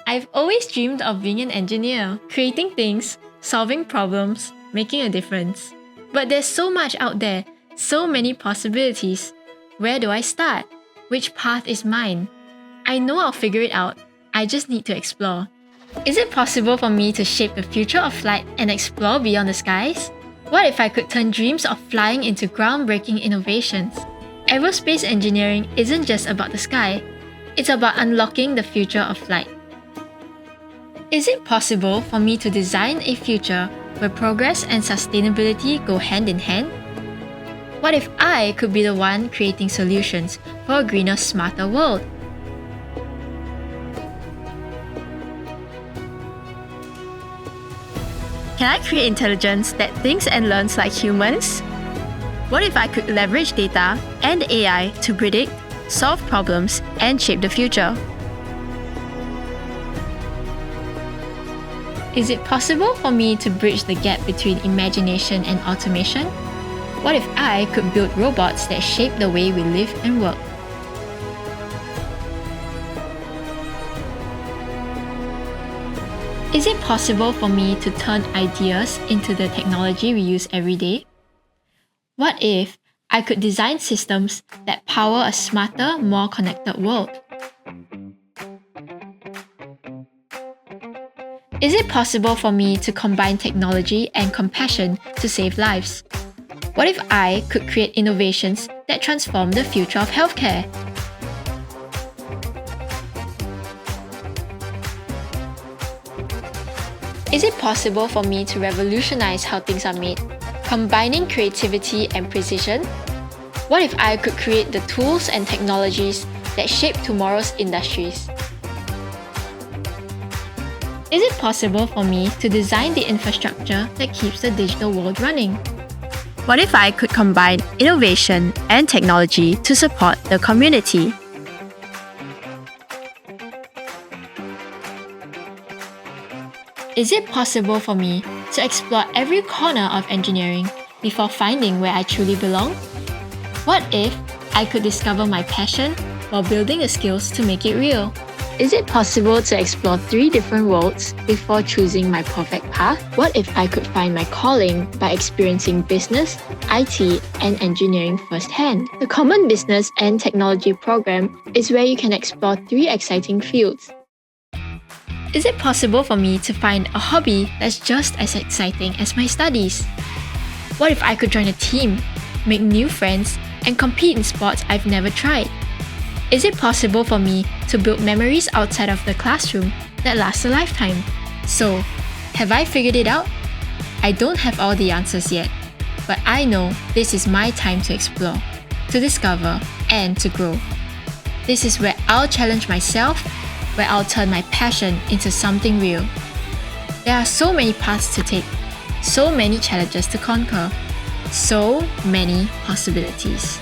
I've always dreamed of being an engineer, creating things, solving problems, making a difference. But there's so much out there, so many possibilities. Where do I start? Which path is mine? I know I'll figure it out. I just need to explore. Is it possible for me to shape the future of flight and explore beyond the skies? What if I could turn dreams of flying into groundbreaking innovations? Aerospace engineering isn't just about the sky. It's about unlocking the future of flight. Is it possible for me to design a future where progress and sustainability go hand in hand? What if I could be the one creating solutions for a greener, smarter world? Can I create intelligence that thinks and learns like humans? What if I could leverage data and AI to predict, solve problems, and shape the future? Is it possible for me to bridge the gap between imagination and automation? What if I could build robots that shape the way we live and work? Is it possible for me to turn ideas into the technology we use every day? What if I could design systems that power a smarter, more connected world? Is it possible for me to combine technology and compassion to save lives? What if I could create innovations that transform the future of healthcare? Is it possible for me to revolutionize how things are made, combining creativity and precision? What if I could create the tools and technologies that shape tomorrow's industries? Is it possible for me to design the infrastructure that keeps the digital world running? What if I could combine innovation and technology to support the community? Is it possible for me to explore every corner of engineering before finding where I truly belong? What if I could discover my passion while building the skills to make it real? Is it possible to explore 3 different worlds before choosing my perfect path? What if I could find my calling by experiencing business, IT, and engineering firsthand? The Common Business and Technology program is where you can explore 3 exciting fields. Is it possible for me to find a hobby that's just as exciting as my studies? What if I could join a team, make new friends, and compete in sports I've never tried? Is it possible for me to build memories outside of the classroom that last a lifetime? So, have I figured it out? I don't have all the answers yet, but I know this is my time to explore, to discover, and to grow. This is where I'll challenge myself, where I'll turn my passion into something real. There are so many paths to take, so many challenges to conquer, so many possibilities.